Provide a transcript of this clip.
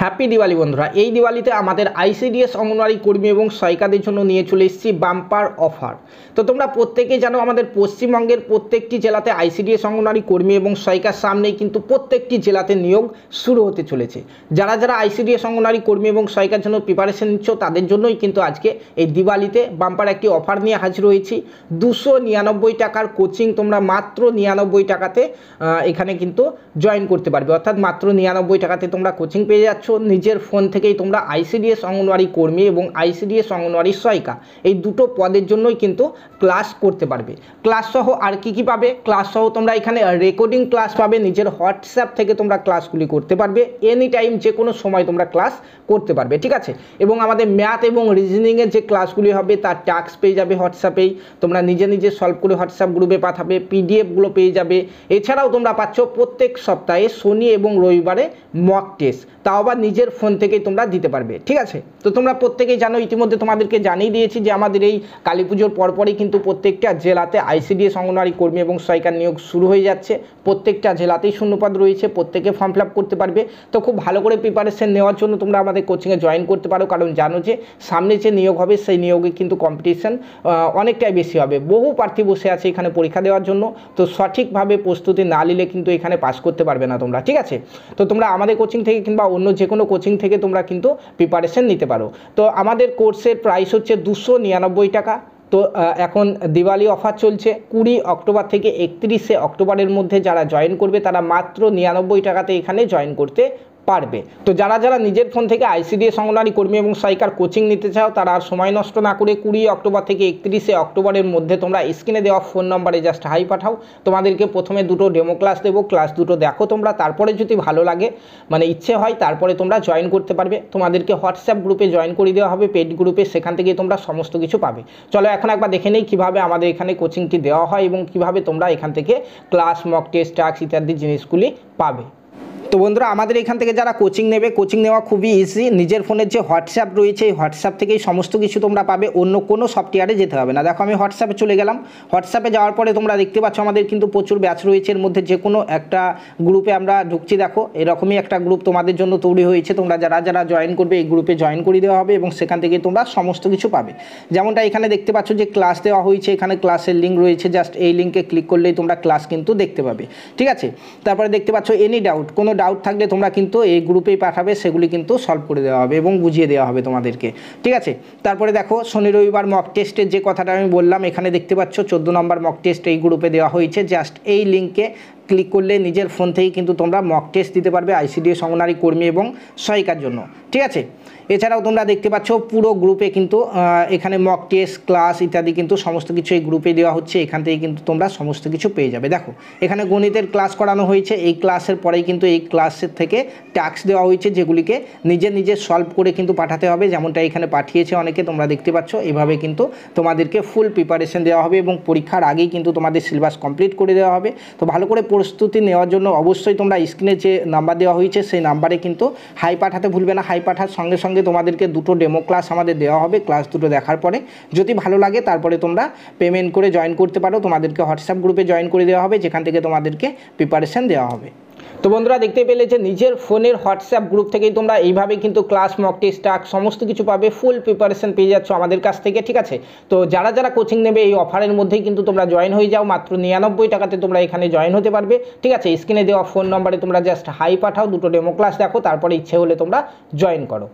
Happy Diwali বন্ধুরা। এই দিওয়ালিতে আমাদের আইসিডিএস অঙ্গনওয়াড়ি কর্মী এবং সহায়িকাদের জন্য নিয়ে চলে এসেছি বাম্পার অফার। তো তোমরা প্রত্যেকেই জানো আমাদের পশ্চিমবঙ্গের প্রত্যেকটি জেলাতে আইসিডিএস অঙ্গনওয়াড়ি কর্মী এবং সহায়িকার সামনেই কিন্তু প্রত্যেকটি জেলাতে নিয়োগ শুরু হতে চলেছে। যারা যারা আইসিডিএস অঙ্গনওয়াড়ি কর্মী এবং সহায়িকার জন্য প্রিপারেশন নিচ্ছ তাদের জন্যই কিন্তু আজকে এই দিওয়ালিতে বাম্পার একটি অফার নিয়ে হাজির হয়েছি। 299 টাকার কোচিং তোমরা মাত্র 99 টাকাতে এখানে কিন্তু জয়েন করতে পারবে, অর্থাৎ মাত্র 99 টাকাতে তোমরা কোচিং পেয়ে যাচ্ছ। নিজের ফোন থেকেই তোমরা আইসিডিএস অঙ্গনওয়াড়ি কর্মী এবং আইসিডিএস অঙ্গনওয়াড়ি সহায়িকা এই দুটো পদের জন্যই কিন্তু ক্লাস করতে পারবে। ক্লাস সহ আর কি পাবে? ক্লাস সহ তোমরা এখানে রেকর্ডিং ক্লাস পাবে, নিজের হোয়াটসঅ্যাপ থেকে তোমরা ক্লাসগুলি করতে পারবে, এনি টাইম যে কোনো সময় তোমরা ক্লাস করতে পারবে, ঠিক আছে। এবং আমাদের ম্যাথ এবং রিজনিংয়ের যে ক্লাসগুলি হবে তার টাস্ক পেয়ে যাবে হোয়াটসঅ্যাপেই, তোমরা নিজে নিজে সলভ করে হোয়াটসঅ্যাপ গ্রুপে পাঠাবে, পিডিএফগুলো পেয়ে যাবে। এছাড়াও তোমরা পাচ্ছ প্রত্যেক সপ্তাহে শনি এবং রবিবারে মক টেস্ট, তাও আবার নিজের ফোন থেকেই তোমরা দিতে পারবে, ঠিক আছে। তো তোমরা প্রত্যেকেই জানো, ইতিমধ্যে তোমাদেরকে জানিয়ে দিয়েছি যে আমাদের এই কালী পুজোর পরপরই কিন্তু প্রত্যেকটা জেলাতে আইসিডিএস অঙ্গনওয়াড়ি কর্মী এবং সহায়িকার নিয়োগ শুরু হয়ে যাচ্ছে। প্রত্যেকটা জেলাতেই শূন্যপদ রয়েছে, প্রত্যেকে ফর্ম ফিল আপ করতে পারবে। তো খুব ভালো করে প্রিপারেশন নেওয়ার জন্য তোমরা আমাদের কোচিংয়ে জয়েন করতে পারো, কারণ জানো যে সামনে যে নিয়োগ হবে সেই নিয়োগে কিন্তু কম্পিটিশন অনেকটাই বেশি হবে। বহু প্রার্থী বসে আছে এখানে পরীক্ষা দেওয়ার জন্য, তো সঠিকভাবে প্রস্তুতি না নিলে কিন্তু এখানে পাস করতে পারবে না তোমরা, ঠিক আছে। তো তোমরা আমাদের কোচিং থেকে কিংবা অন্য যে কোনো কোচিং থেকে তোমরা কিন্তু প্রিপারেশন নিতে পারো। তো আমাদের কোর্সের প্রাইস হচ্ছে 299 টাকা। তো এখন দিওয়ালি অফার চলছে, 20 অক্টোবর থেকে 31শে অক্টোবরের মধ্যে যারা জয়েন করবে তারা মাত্র 99 টাকাতে এখানে জয়েন করতে পারবে। তো যারা যারা নিজের ফোন থেকে আইসিডিএস অঙ্গনওয়াড়ি কর্মী এবং সহায়িকার কোচিং নিতে চাও তারা আর সময় নষ্ট না করে 20 অক্টোবর থেকে 31শে অক্টোবরের মধ্যে তোমরা স্ক্রিনে দেওয়া ফোন নম্বরে জাস্ট হাই পাঠাও। তোমাদেরকে প্রথমে দুটো ডেমো ক্লাস দেবো, ক্লাস দুটো দেখো তোমরা, তারপরে যদি ভালো লাগে মানে ইচ্ছে হয় তারপরে তোমরা জয়েন করতে পারবে। তোমাদেরকে হোয়াটসঅ্যাপ গ্রুপে জয়েন করে দেওয়া হবে, পেড গ্রুপে, সেখান থেকে তোমরা সমস্ত কিছু পাবে। চলো এখন একবার দেখে নেই কীভাবে আমাদের এখানে কোচিংটি দেওয়া হয় এবং কীভাবে তোমরা এখান থেকে ক্লাস, মক টেস্ট, টাস্ক ইত্যাদি জিনিসগুলি পাবে। তো বন্ধুরা, আমাদের এখান থেকে যারা কোচিং নেবে, কোচিং নেওয়া খুবই ইজি। নিজের ফোনের যে হোয়াটসঅ্যাপ রয়েছে এই হোয়াটসঅ্যাপ থেকেই সমস্ত কিছু তোমরা পাবে, অন্য কোনো সফটওয়্যারে যেতে হবে না। দেখো আমি হোয়াটসঅ্যাপে চলে গেলাম। হোয়াটসঅ্যাপে যাওয়ার পরে তোমরা দেখতে পাচ্ছ আমাদের কিন্তু প্রচুর ব্যাচ রয়েছে, এর মধ্যে যে কোনো একটা গ্রুপে আমরা ঢুকছি। দেখো এরকমই একটা গ্রুপ তোমাদের জন্য তৈরি হয়েছে, তোমরা যারা যারা জয়েন করবে এই গ্রুপে জয়েন করে দেওয়া হবে এবং সেখান থেকে তোমরা সমস্ত কিছু পাবে। যেমনটা এখানে দেখতে পাচ্ছ যে ক্লাস দেওয়া হয়েছে, এখানে ক্লাসের লিঙ্ক রয়েছে, জাস্ট এই লিঙ্কে ক্লিক করলেই তোমরা ক্লাস কিন্তু দেখতে পাবে, ঠিক আছে। তারপরে দেখতে পাচ্ছ এনি ডাউট, কোনো ডাউট থাকলে তোমরা কিন্তু এই গ্রুপেই পাঠাবে, সেগুলি কিন্তু সলভ করে দেওয়া হবে এবং বুঝিয়ে দেওয়া হবে তোমাদেরকে, ঠিক আছে। তারপরে দেখো শনি রবিবার মক টেস্টের যে কথাটা আমি বললাম, এখানে দেখতে পাচ্ছ 14 নম্বর মক টেস্ট এই গ্রুপে দেওয়া হয়েছে। জাস্ট এই লিঙ্কে ক্লিক করলে নিজের ফোন থেকেই কিন্তু তোমরা মক টেস্ট দিতে পারবে আইসিডিএস অঙ্গনওয়াড়ি কর্মী এবং সহায়িকার জন্য, ঠিক আছে। এছাড়াও তোমরা দেখতে পাচ্ছ পুরো গ্রুপে কিন্তু এখানে মক টেস্ট, ক্লাস ইত্যাদি কিন্তু সমস্ত কিছু এই গ্রুপে দেওয়া হচ্ছে, এখান থেকে কিন্তু তোমরা সমস্ত কিছু পেয়ে যাবে। দেখো এখানে গণিতের ক্লাস করানো হয়েছে, এই ক্লাসের পরেই কিন্তু এই ক্লাসের থেকে টাস্ক দেওয়া হয়েছে যেগুলিকে নিজে নিজে সলভ করে কিন্তু পাঠাতে হবে, যেমনটা এখানে পাঠিয়েছে অনেকে, তোমরা দেখতে পাচ্ছ। এভাবে কিন্তু তোমাদেরকে ফুল প্রিপারেশন দেওয়া হবে এবং পরীক্ষার আগেই কিন্তু তোমাদের সিলেবাস কমপ্লিট করে দেওয়া হবে। তো ভালো করে প্রস্তুতি নেওয়ার জন্য অবশ্যই তোমরা স্ক্রিনে যে নাম্বার দেওয়া হয়েছে সেই নাম্বারে কিন্তু হাই পাঠাতে ভুলবে না। হাই পাঠার সঙ্গে সঙ্গে তোমাদেরকে দুটো ডেমো ক্লাস আমাদের দেওয়া হবে, ক্লাস দুটো দেখার পরে যদি ভালো লাগে তারপরে তোমরা পেমেন্ট করে জয়েন করতে পারো। তোমাদেরকে হোয়াটসঅ্যাপ গ্রুপে জয়েন করে দেওয়া হবে, যেখান থেকে তোমাদেরকে প্রিপারেশন দেওয়া হবে। তো বন্ধুরা দেখতে পেলে যে নিজের ফোনের হোয়াটসঅ্যাপ গ্রুপ থেকেই তোমরা এইভাবে কিন্তু ক্লাস, মক টেস্ট, টাস্ক সমস্ত কিছু পাবে, ফুল প্রিপারেশন পেয়ে যাচ্ছ আমাদের কাছ থেকে, ঠিক আছে। তো যারা যারা কোচিং নেবে এই অফারের মধ্যেই কিন্তু তোমরা জয়েন হয়ে যাও, মাত্র 99 টাকাতে তোমরা এখানে জয়েন হতে পারবে, ঠিক আছে। স্ক্রিনে দেওয়া ফোন নম্বরে তোমরা জাস্ট হাই পাঠাও, দুটো ডেমো ক্লাস দেখো, তারপরে ইচ্ছে হলে তোমরা জয়েন করো।